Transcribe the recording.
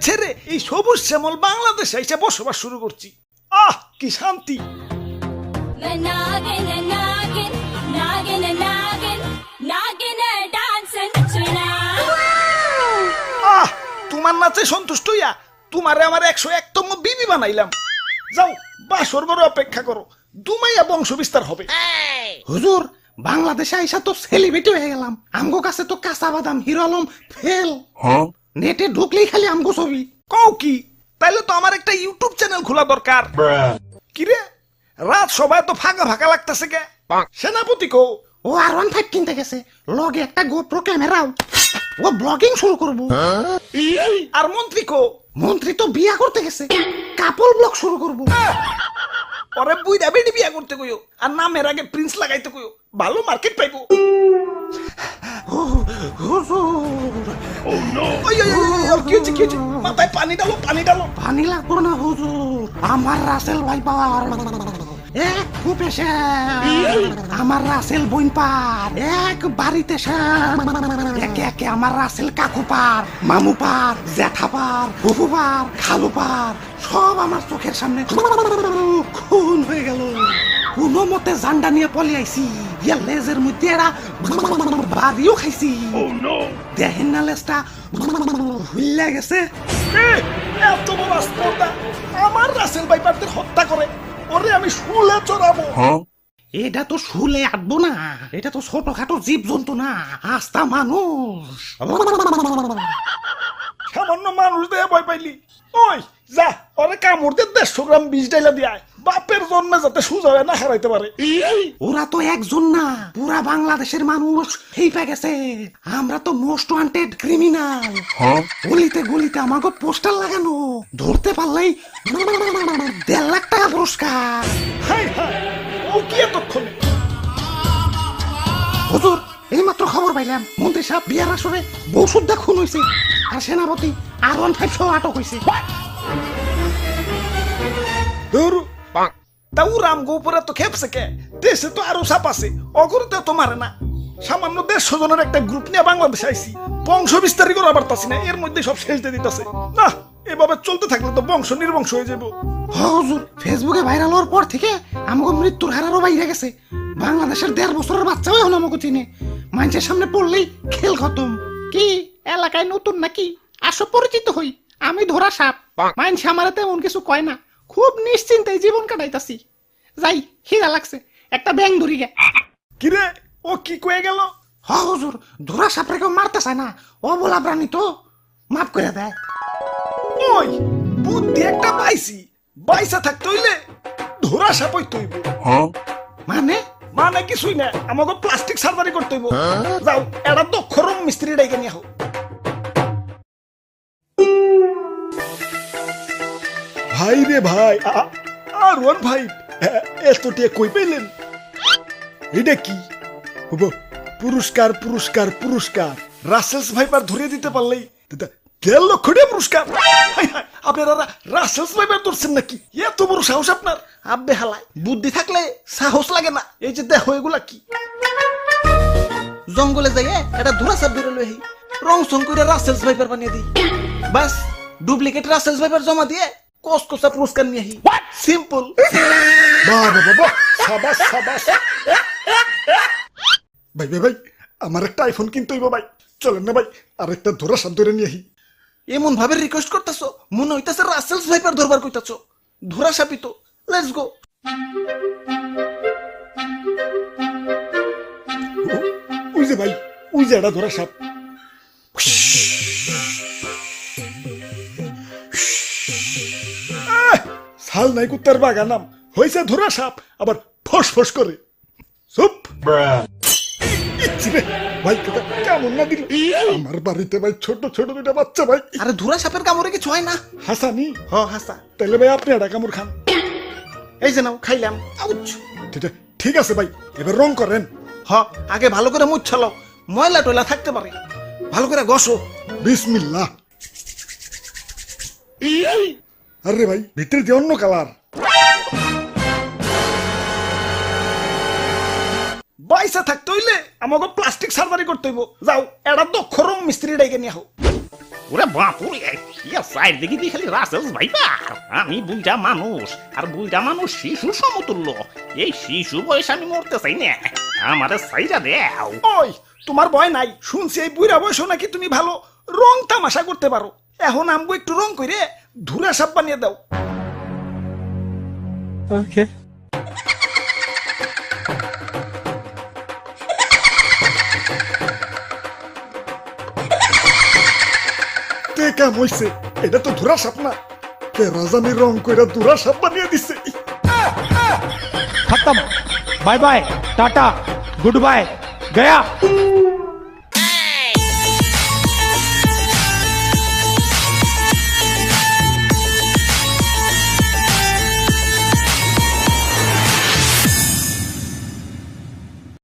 ছেড়ে এই সবুজ শ্যামল বাংলাদেশে এসে বসবাস শুরু করছি। আহ কি শান্তি। আহ তোমার নাচে সন্তুষ্ট হইয়া তোমারে আমার 101তম বিবি বানাইলাম। যাও বাসর বড় অপেক্ষা করো, দুমাইয়া বংশ বিস্তার হবে। হুজুর বাংলাদেশে আইসা তো সেলিব্রিটি হয়ে গেলাম, আমগো কাছে তো কাঁচা বাদাম হিরো আলম ফেল। নেটে ঢুকলেই খালি আমগো ছবি। কও কি? তাইলে তো আমার একটা ইউটিউব চ্যানেল খোলা দরকার। কিরে রাত সবাই তো ফাঁকা ফাঁকা লাগতেছে কে? সেনাপতি কো? ও R15 কিনতে গেছে, লগে একটা গোপ্রো ক্যামেরাও। ও ব্লগিং শুরু করবো। আর মন্ত্রী কো? মন্ত্রী তো বিয়া করতে গেছে, কাপল ব্লগ শুরু করবো। পরে বুইড়া বেডি বিয়া করতে কইও, আর নামের আগে প্রিন্স লাগাইতে কইও, ভালো মার্কেট পাইবো। হুজুর ওই, ওই, ওই, ওই, কি হচ্ছে, কি হচ্ছে? মাথায় পানি ডালো, পানি ডালো। পানি লাগবো না হুজুর, আমার রাসেল ভাই পাওয়ার এক খুপে আমার রাসেল বইন পার এক বাড়িতে একে একে আমার রাসেল কাকু পার, মামু পার, জ্যাঠা পার, ফুফু পার, খালু পার, সব আমার চোখের সামনে খুন হয়ে গেল। কোনো মতে জান্ডা নিয়ে পলে আইছি, ইয়া লেজের মধ্যে এরা বাড়িও খাইছি। দেখেন না লেজটা হুইল্লা গেছে। এত বড় স্পর্ধা আমার রাসেল ভাইপারদের হত্যা করে, ওরে আমি শুলে চড়াবো। এটা তো শুলে আটবো না, এটা তো ছোটখাটো জীব জন্তু না, আস্তা মানুষ। সামান্য মানুষ দেয়া ভয় পাইলি? ওই যা ওরে কামড় দিয়ে 150 গ্রাম বিষ ডাইলা দিয়ে আয়, বাপের জন্মে যাতে সুজা হয়ে না হারাইতে পারে। ওরা তো একজন না, পুরা বাংলাদেশের মানুষ হেইপা গেছে। আমরা তো মোস্ট ওয়ান্টেড ক্রিমিনাল। গলিতে গলিতে আমাকে পোস্টার লাগানো, ধরতে পারলেই 1.5 লাখ টাকা পুরস্কার। হাই হাই, ও কি এতক্ষণ? হুজুর এইমাত্র খবর পাইলাম মন্ত্রী সাহেব বিয়ার আসরে বউ সুদ্ধা খুন হয়েছে, আর সেনাপতি R15 সহ আটক হয়েছে। তাও রামগো উপরে তো খেপছে কে? দেশে তো আরো সাপ আছে, অগরতে তো মারে না। সামান্য 150 জনের একটা গ্রুপ নিয়ে বাংলাদেশে আইছি, বংশ বিস্তারই করা পারতাছি না, এর মধ্যে সব শেষ দিয়ে দিতেছে। না এভাবে চলতে থাকলে তো বংশ নির্বংশ হয়ে যাবো। হুজুর ফেসবুকে ভাইরাল হওয়ার পর থেকে আমাকে মৃত্যুর হারারও বাইরে গেছে। বাংলাদেশের 1.5 বছরের বাচ্চাও এখন আমাকে চিনে, মানুষের সামনে পড়লেই খেল খতম। কি এলাকায় নতুন নাকি? আসো পরিচিত হই, আমি ধরা সাপ। মানুষ আমার তেমন কিছু কয় না, খুব নিশ্চিন্তে জীবন কাটাইতাছি। যাই খিদা লাগছে, একটা ব্যাং ধরি গে। কিরে ও কি কয়ে গেল? হুজুর ধরা সাপরে কেউ মারতে চায় না, ও বলা প্রাণী তো মাফ করে দেয়। ওই বুদ্ধি একটা পাইছি, বাইসা থাকতে হইলে ধরা সাপ হইতে হইব। মানে মানে কিছুই না, আমাকে প্লাস্টিক সার্জারি করতে হইব। যাও এটা দক্ষ রুম মিস্ত্রি ডাইকে নিয়ে হোক। ভাই রে ভাই, আর ওর ভাই এতটিয়া কই পেলেন? এটা কি? পুরস্কার পুরস্কার পুরস্কার, রাসেলস ভাইপার ধরে দিতে পারলেই 1.5 লক্ষ টাকা পুরস্কার। আপনারা রাসেলস ভাইপার ধরছেন নাকি? এত বড় সাহস আপনার? আব্বে হালায়, বুদ্ধি থাকলে সাহস লাগে না। এই যে দেখো এগুলা কি? জঙ্গলে যাইয়ে এটা ধরা সাপ ধরে লই, রং সং করে রাসেলস ভাইপার বানিয়ে দিই, বাস ডুপ্লিকেট রাসেলস ভাইপার জমা দিয়ে কসকসা পুরস্কার নিয়ে আহি। সিম্পল। বাবা বাবা, সাবাস সাবাস। ভাই ভাই ভাই, আমার একটা আইফোন কিনতে হইব ভাই, চলেন না ভাই আরেকটা ধরা সাপ ধরে নিয়ে আহি। এমন ভাবে রিকোয়েস্ট করতেছো মনে হইতাছে রাসেলস ভাইপার ধরবার কইতাছো। ধরা সাপই তো, লেটস গো। ওই যে ভাই, ওই যে এটা ধরা সাপ। সাল নাই কুত্তার বাগানাম হয়েছে ধরা সাপ, আবার ফস ফস করে। চুপ ভাই, কেমন না দিল আমার বাড়িতে ভাই, ছোট ছোট দুটা বাচ্চা ভাই। আরে ধরা সাপের কামড়ে কিছু হয় না। হাসানি? হ হাসা। তাহলে ভাই আপনি একটা কামড় খান। এই যে নাও, খাইলাম। ঠিক আছে ভাই, এবার রং করেন। হ আগে ভালো করে মুছালো, ময়লা টয়লা থাকতে পারে, ভালো করে ঘষো। বিসমিল্লাহ। আরে ভাই ভিতরে দিয়ে অন্য কালার। বাইসা থাকতে হইলে আমাকে প্লাস্টিক সার্জারি করতে হইব। যাও এটা দক্ষ রুম মিস্ত্রি ডাইকে নিয়ে হোক। ওরে বাপুরে ইয়া সাইড দেখি দি খালি রাসেলস ভাইবা আমি বুইড়া মানুষ আর বুইড়া মানুষ শিশু সমতুল্য এই শিশু বয়স আমি মরতে চাই না আমারে সাইডা দেও ওই তোমার ভয় নাই শুনছি এই বুড়া বয়সও নাকি তুমি ভালো রং তামাশা করতে পারো এখন আমগো একটু রং করে ধুরা সাপ বানিয়ে দাও তে কাম হইছে এটা তো ধুরা সাপ না কে রাজানি রং করে ধুরা সাপ বানিয়ে দিছে खत्म bye bye tata goodbye गया